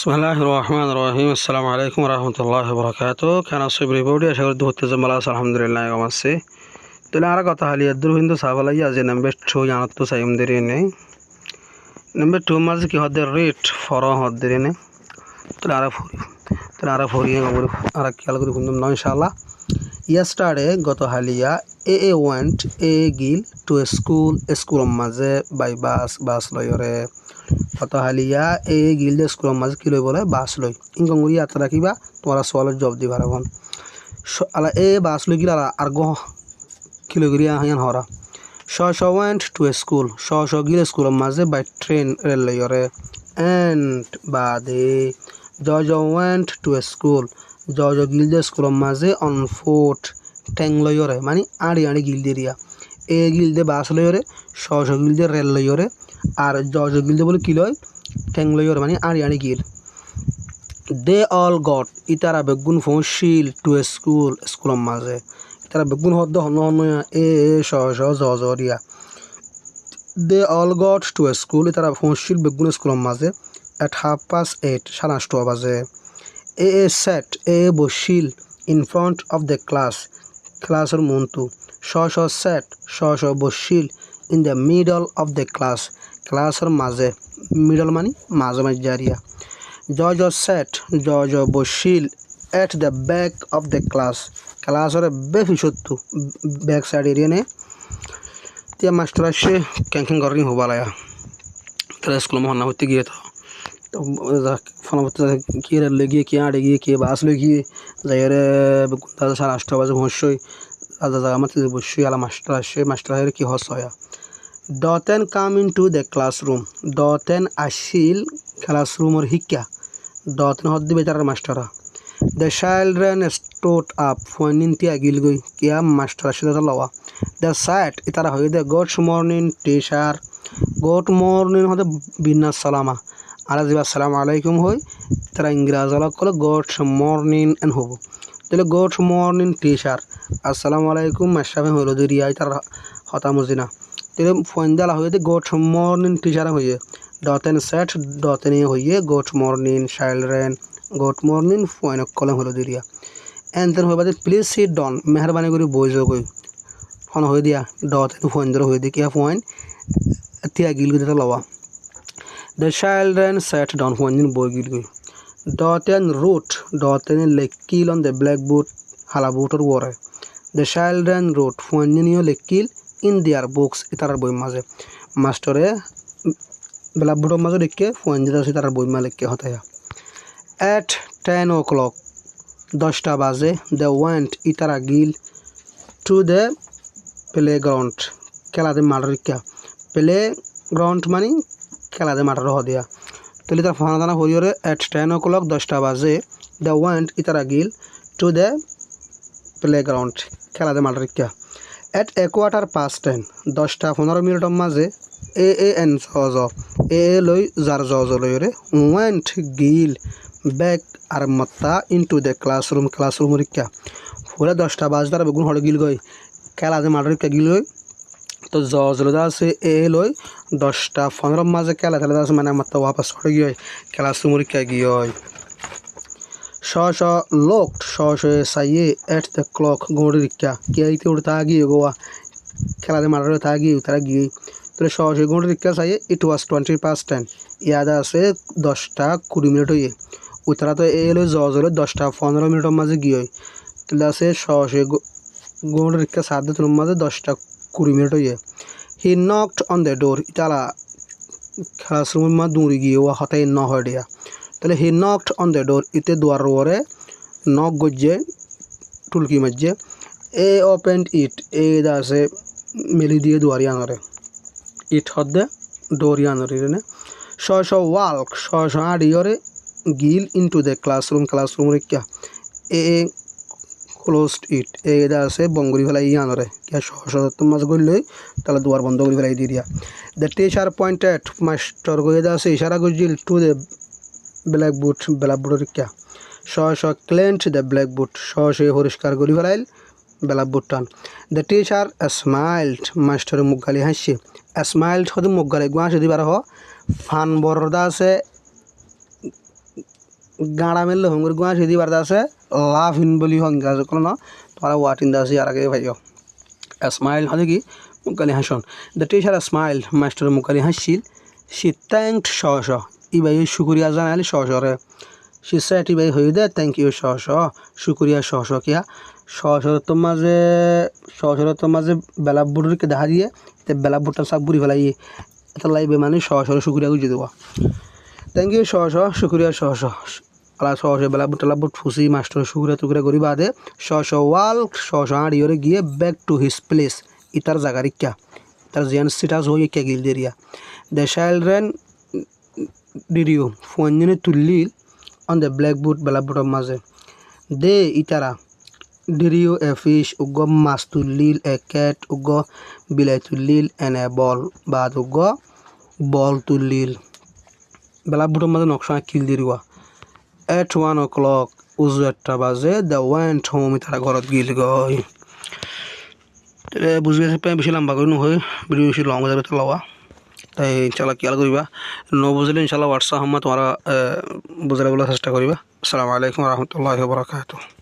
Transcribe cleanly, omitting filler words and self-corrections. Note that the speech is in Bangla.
Bismillahirrahmanirrahim. Assalamu alaikum warahmatullahi wabarakatuh. Kana sabri bodi ashar duhte zamala alhamdulillah gamase. Tele ara kata hali adru hindu savala ya je number 2 janat to sayum derine. Number 2 maz ki hadde rate for hadderine. Tele ara fori ngabur ara kyal guri hundum na inshallah. Yesterday goto haliya AA went a gil to a school maze by bus loyore. কত হালিয়া এই গিলদে স্কুল মাঝে কি লই বলে বাস লই ইংগঙ্গুরি আত রাখিবা তোমরা সওয়ালের জবাব দিবা রাবন আলা এ বাস লই গিলা আর গো কিলোগিরি আহান হরা শ ওয়েন্ট টু এ স্কুল শ গিল স্কুল মাঝে বাই ট্রেন রেল লইরে এন্ড বাদে জ ওয়েন্ট টু এ স্কুল জ গিলদে স্কুল মাঝে অন ফুট ট্যাং লইরে মানে আড়ি গিলদেরিয়া এ গিলদে বাস লইরে শ গিলদে রেল লইরে আর জজ গিলদে বলে কি লয় ট্যাং লইর মানে আড়ি গিল দে অল গট ইতারা বেগুন ফোনশিল টু এ স্কুল মাঝে ইতারা বেগুন হদ্দ হন এ জজরিয়া they all got to a school ইতারা ফোনশিল বেগুন স্কুল মাঝে এট 8:30 8:30 বাজে এ সেট এ বসিল ইন ফ্রন্ট অফ দ্য ক্লাসের মন্তু সেট বসিল in the middle of the ক্লাসের মাঝে মিডল মানে মাঝে জারিয়া জজ সেট জজ বসিল at the back of the ক্লাসের বেফিসত্তু ব্যাক সাইড এরিয়া নে তিয়া মাস্টার আসে ক্যাঙ্কিং করিং হবালায়া তারা স্কুল মহন্না হতে গিয়ে তো ফোন কি রেলে গিয়ে কি আড়ে গিয়ে কি বাস লই গিয়ে যাইরে 8:30 বাজে বসই আদা আমার বসই আলা মাস্টার আসে মাস্টার এর কি হস হয় Doten come into the classroom. Doten ashil classroom or hikya. Doten hoddi betarar mastera. The children stood up. Foininti agilgoi kia master ashida lawa. The sat itara hoy the good morning teacher. Good morning hode binna salama. Ala jiba assalamu alaikum hoy. Itara ingraz ala kole good morning en hobo. Tele good morning teacher. Assalamu alaikum mashabe holo diriya itara hota muzina. तेरे फोंदला होये गुड मॉर्निंग टीचर होये डॉटन सेट डॉटन होये good morning children good morning phone कलम हलो दिरिया एंतन होय बादे प्लीज सिट डाउन मेहरबानी करी बोइजो गई फोन होय दिया डॉटन फोंदर होय दे क्या फोन तिया गिल गदा लवा द चिल्ड्रन सेट डाउन फोन बोय गिल गई डॉटन रोट डॉटन लेकिल ऑन द ब्लैक बोर्ड हाला बोर्ड और वोरे द चिल्ड्रन रोट फोन नियो लेकिल in their books itarar boy maze mastore blackboard maze likke phone jeta se tarar boy ma likke hotaya at 10 o'clock 10 baje they went itara gil to the playground khela de mar rikya playground mani khela de mar hodiya tele tar phone dana horiore at 10 o'clock 10 baje they went itara gil to the playground khela de mar rikya at a 10:15 10:15 মাঝে এন জজ এ লই জার জজ লইরে ওয়েন্ট গিল ব্যাক আর মত্তা ইনটু দ্য ক্লাসরুম রিক্কা পুরা 10টা বাজদার বেগুন হড় গিল গই খেলা যে মাঠের রিক্কা গিল গই তো জজ লদা আছে এ লই 10:15 মাঝে খেলা খেলা আছে মানে মত্তা वापस হড় গই ক্লাসরুম রিক্কা গই looked saye at the clock gori rikya kia ite urta agi gowa khela de marar ta agi utara gi tole shoshe gori rikya saye it was 20:10 yada ase 10:20 hoye utara to elo jojole 10:15 maze gi hoy tole ase shoshe gori rikya sadde tulum maze 10:20 hoye he knocked on the door itala classroom ma duri gi wa hatay no hodia তাহলে হি নকড অন দ্য ডোর ইতে দুয়ার ওরে নক গজ্জে টুলকি মজ্জে এ ওপেন্ড ইট এ দাসে মেলি দিয়ে দুয়ারি আনরে ইট হদ্দে ডোরি আনরে নে ওয়াল্ক আড়িয়রে গিল ইনটু দ্য ক্লাসরুম রেক্কা এ ক্লোজড ইট এ দাসে বঙ্গুরি ফেলাই আনরে কে মাছ গইলই তাহলে দুয়ার বন্ধ করে ফেলাই দিয়া দ্য টিচার পয়েন্টেড মাস্টার গয়ে দাসে ইশারা গজিল to the blackboard rikya cleaned the blackboard horiskar gori felail blackboard tan the teacher smiled master muggali hasse smiled hodi muggali gwash di bar ho fan borda se গাঁড়া মেললে হঙ্গুর গুয়া সেদি বার্তা আছে লাভ ইন বলি হঙ্গা কোনো না তোমার ওয়াট ইন দাসি আর আগে ভাইও স্মাইল হলে কি মুকালি হাসন দ্য টিচার স্মাইল মাস্টার মুকালি হাসিল সি থ্যাঙ্কড শ ই ভাই শুক্রিয়া জানালি রে সি সেট ই ভাই হয়ে দে থ্যাংক ইউ শুক্রিয়া কিয়া সশরত মাঝে বেলা বুড়কে দেখা দিয়ে বেলা বুটটা সব বুড়ি ফেলাই এটা লাইবে মানে শুক্রিয়া গুজি দেওয়া থ্যাংক ইউ শুক্রিয়া আলা বেলা বুটলা বুট ফুসি মাস্টার শুক্রিয়া টুকরা করি বাদে ওয়াল আড়িওরে গিয়ে ব্যাক টু হিস প্লেস ইতার জায়গার ইক্কা তার জিয়ান সিটাস হয়ে ইক্কা গিল দেরিয়া দ্য চিলড্রেন ডিড ইউ ফোনজনে তুললিল অন দ্য ব্ল্যাকবোর্ড বেলা বুটের মাঝে দে ইতারা ডিড ইউ এ ফিশ উগ মাছ তুললিল এ ক্যাট উগ বিলাই তুললিল এন এ বল বাদ উগ বল তুললিল বেলা বুটের মাঝে নকশা কিল দিরিয়া at 1 o'clock উজু 1টা বাজে দ্য ওয়েন্ট হোম তারা ঘরত গিল গই বুঝি বেশি লম্বা করে নহয় ভিডিও বেশি লং হয়ে যাবে তো লওয়া তাই ইনশাল্লাহ খেয়াল করিবা বুঝলে ইনশাল্লাহ হোয়াটসঅ্যাপ তোমার বুঝালে বলার চেষ্টা করিবা আসসালামু আলাইকুম রহমতুল্লাহি ওয়া বারাকাতুহু